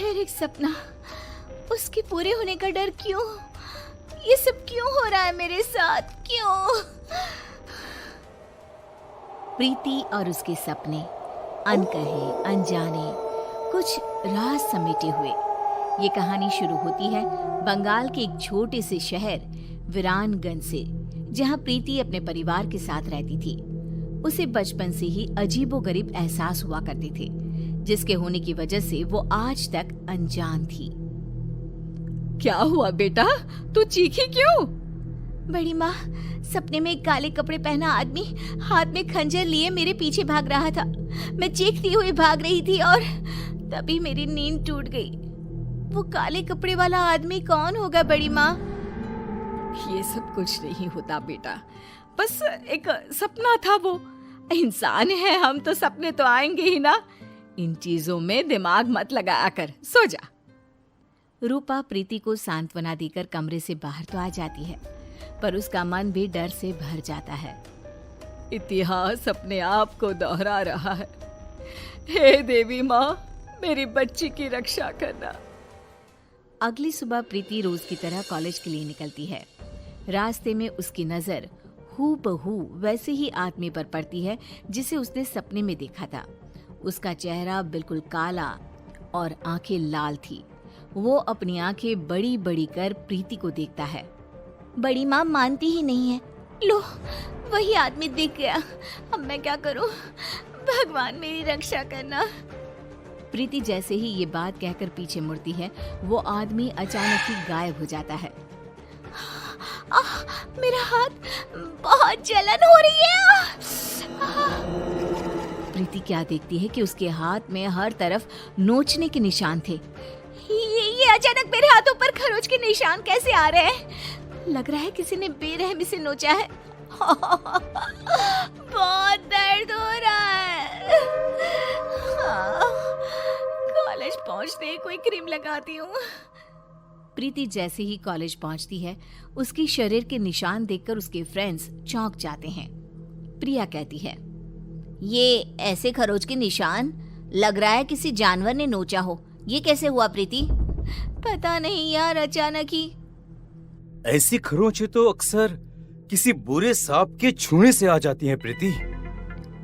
फिर एक सपना, उसके पूरे होने का डर क्यों? ये सब क्यों हो रहा है मेरे साथ, क्यों? प्रीति और उसके सपने, अनकहे अनजाने, कुछ राज समेटे हुए। ये कहानी शुरू होती है बंगाल के एक छोटे से शहर वीरानगंज से, जहां प्रीति अपने परिवार के साथ रहती थी। उसे बचपन से ही अजीबोगरीब एहसास हुआ करते थे, जिसके होने की वजह से वो आज तक अनजान थी। क्या हुआ बेटा, तू चीखी क्यों? बड़ी माँ, सपने में एक काले कपड़े पहना आदमी हाथ में खंजर लिए मेरे पीछे भाग रहा था। मैं चीखती हुई भाग रही थी और तभी मेरी नींद टूट गई। वो काले कपड़े वाला आदमी कौन होगा बड़ी माँ? ये सब कुछ नहीं होता बेटा, बस एक सपना था। वो इंसान है हम, तो सपने तो आएंगे ही ना। इन चीजों में दिमाग मत लगाया कर, सो जा। रूपा प्रीति को सांत्वना देकर कमरे से बाहर तो आ जाती है, पर उसका मन भी डर से भर जाता है। इतिहास अपने आप को दोहरा रहा है। हे देवी माँ, मेरी बच्ची की रक्षा करना। अगली सुबह प्रीति रोज की तरह कॉलेज के लिए निकलती है। रास्ते में उसकी नजर हूबहू वैसे ही आदमी पर पड़ती है जिसे उसने सपने में देखा था। उसका चेहरा बिल्कुल काला और आंखें लाल थी। वो अपनी आंखें बड़ी बड़ी कर प्रीति को देखता है। बड़ी माँ मानती ही नहीं है। लो, वही आदमी दिख गया। अब मैं क्या करूं? भगवान मेरी रक्षा करना। प्रीति जैसे ही ये बात कहकर पीछे मुड़ती है, वो आदमी अचानक ही गायब हो जाता है। मेरा हाथ, बहुत जलन हो रही है। प्रीति क्या देखती है कि उसके हाथ में हर तरफ नोचने के निशान थे। ये अचानक मेरे हाथों पर खरोच के निशान कैसे आ रहे हैं? लग रहा है किसी ने बेरहमी से नोचा है। बहुत दर्द हो रहा है। कॉलेज पहुंचते ही कोई क्रीम लगाती हूँ। प्रीति जैसे ही कॉलेज पहुंचती है, उसकी शरीर के निशान देखकर उसके फ्रेंड्स चौंक जाते हैं। प्रिया कहती है, ये ऐसे खरोच के निशान, लग रहा है किसी जानवर ने नोचा हो। ये कैसे हुआ प्रीति? पता नहीं यार, अचानक ही। ऐसी खरोंचें तो अक्सर किसी बुरे सांप के छूने से आ जाती हैं प्रीति।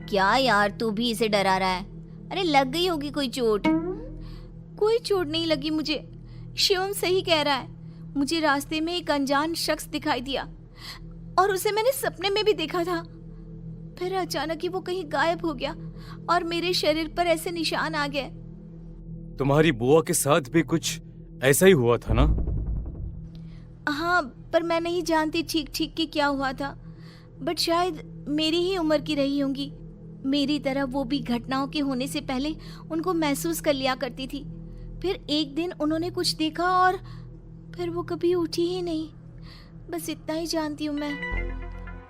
क्या यार, तू भी इसे डरा रहा है? अरे लग गई होगी कोई चोट। कोई चोट नहीं लगी मुझे। शिवम सही कह रहा है। मुझे रास्ते में एक अनजान शख्स दिखाई दिया और उसे मैंने सपने में भी देखा था। फिर अचानक ही वो कहीं गायब हो गया और मेरे शरीर पर ऐसे निशान आ गए। तुम्हारी बुआ के साथ भी कुछ ऐसा ही हुआ था ना? हाँ, पर मैं नहीं जानती ठीक ठीक कि क्या हुआ था। बट शायद मेरी ही उम्र की रही होंगी। मेरी तरह वो भी घटनाओं के होने से पहले उनको महसूस कर लिया करती थी। फिर एक दिन उन्होंने कुछ देखा और फिर वो कभी उठी ही नहीं। बस इतना ही जानती हूँ मैं।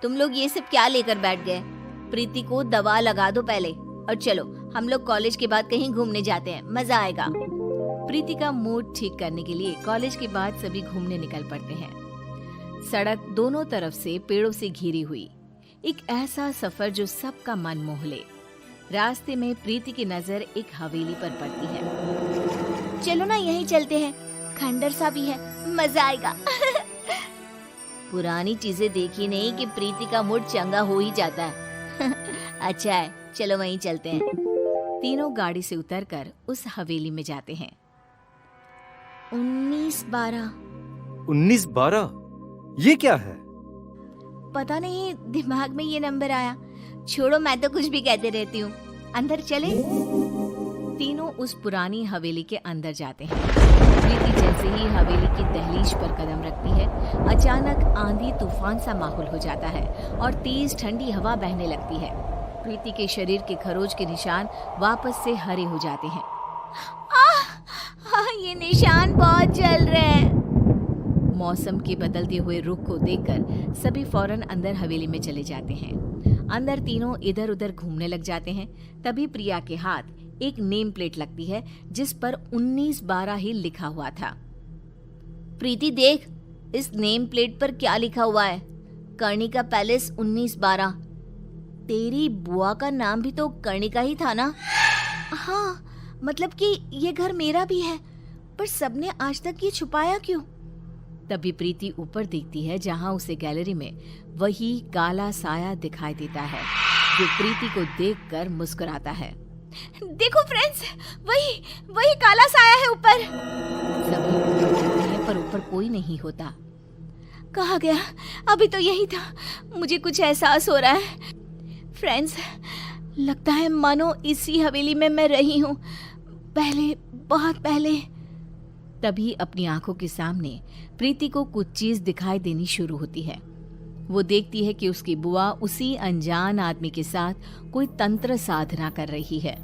तुम लोग ये सब क्या लेकर बैठ गए? प्रीति को दवा लगा दो पहले, और चलो हम लोग कॉलेज के बाद कहीं घूमने जाते हैं, मजा आएगा। प्रीति का मूड ठीक करने के लिए कॉलेज के बाद सभी घूमने निकल पड़ते हैं। सड़क दोनों तरफ से पेड़ों से घिरी हुई, एक ऐसा सफर जो सबका मन मोह ले। रास्ते में प्रीति की नजर एक हवेली पर पड़ती है। चलो ना यहीं चलते हैं, खंडर सा भी है, मजा आएगा। पुरानी चीजें देखी नहीं कि प्रीति का मूड चंगा हो ही जाता है। अच्छा है, चलो वहीं चलते हैं। तीनों गाड़ी से उतरकर उस हवेली में जाते हैं। 1912। 1912? ये क्या है? पता नहीं, दिमाग में ये नंबर आया। छोड़ो, मैं तो कुछ भी कहते रहती हूँ। अंदर चले। तीनों उस पुरानी हवेली के अंदर जाते हैं। प्रीति जैसे ही हवेली की दहलीज पर कदम रखती है, अचानक आंधी तूफान सा माहौल हो जाता है और तेज ठंडी हवा बहने लगती है। प्रीति के शरीर के खरोच के निशान वापस से हरे हो जाते हैं। ये निशान बहुत जल रहे हैं। मौसम के बदलते हुए रुख को देखकर सभी फौरन अंदर हवेली में चले जाते हैं। अंदर तीनों इधर उधर घूमने लग जाते हैं। तभी प्रिया के हाथ एक नेम प्लेट लगती है जिस पर 1912 ही लिखा हुआ था। प्रीति देख, इस नेम प्लेट पर क्या लिखा हुआ है? कर्णिका पैलेस 1912। तेरी बुआ का नाम भी तो कर्णिका ही था ना? हाँ, मतलब कि ये घर मेरा भी है। पर सबने आज तक ये छुपाया क्यों? तभी प्रीति ऊपर देखती है जहां उसे गैलरी में वही काला साया दिखाई देता है, जो प्रीति को देखकर मुस्कुराता है। देखो फ्रेंड्स, वही काला साया है ऊपर। सभी ऊपर देखते हैं पर ऊपर कोई नहीं होता। कहाँ गया? अभी तो यही था। मुझे कुछ एहसास हो रहा है फ्रेंड्स, लगता है मानो इसी हवेली में मैं रही हूँ, पहले, बहुत पहले। तभी अपनी आंखों के सामने प्रीति को कुछ चीज दिखाई देनी शुरू होती है। वो देखती है कि उसकी बुआ उसी अनजान आदमी के साथ कोई तंत्र साधना कर रही है।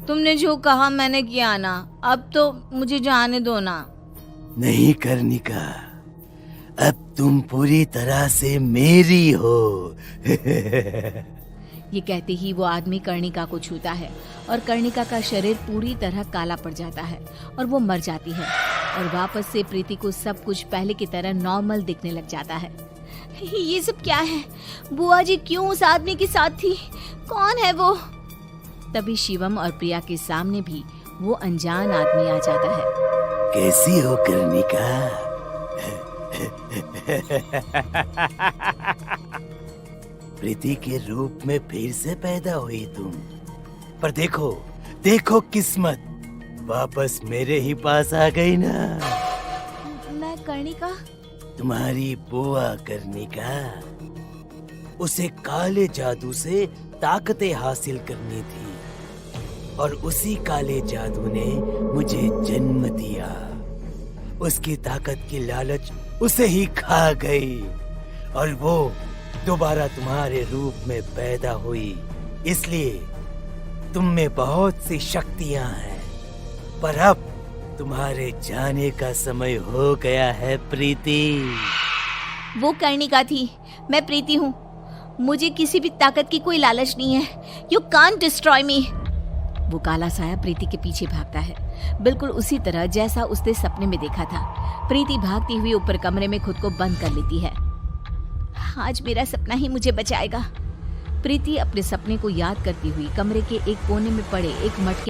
तुमने जो कहा मैंने किया ना, अब तो मुझे जाने दो ना। नहीं कर्णिका, अब तुम पूरी तरह से मेरी हो। ये कहते ही वो आदमी कर्णिका को छूता है और कर्णिका का शरीर पूरी तरह काला पड़ जाता है और वो मर जाती है और वापस से प्रीति को सब कुछ पहले की तरह नॉर्मल दिखने लग जाता है। ये सब क्या है? बुआ जी क्यों उस आदमी के साथ थी? कौन है वो? तभी शिवम और प्रिया के सामने भी वो अनजान आदमी आ जाता है। कैसी हो कर्णिका? प्रीति के रूप में फिर से पैदा हुई तुम, पर देखो देखो किस्मत वापस मेरे ही पास आ गई ना। मैं कर्णिका? तुम्हारी बुआ कर्णिका, उसे काले जादू से ताकतें हासिल करनी थी और उसी काले जादू ने मुझे जन्म दिया। उसकी ताकत की लालच उसे ही खा गई और वो दोबारा तुम्हारे रूप में पैदा हुई। इसलिए तुम में बहुत सी शक्तियां हैं, पर अब तुम्हारे जाने का समय हो गया है प्रीति। वो कर्णिका थी, मैं प्रीति हूँ। मुझे किसी भी ताकत की कोई लालच नहीं है। यू कांट डिस्ट्रॉय मी। वो काला साया प्रीति के पीछे भागता है, बिल्कुल उसी तरह जैसा उसने सपने में देखा था। प्रीति भागती हुई ऊपर कमरे में खुद को बंद कर लेती है। आज मेरा सपना ही मुझे बचाएगा। प्रीति अपने सपने को याद करती हुई कमरे के एक कोने में पड़े एक मटके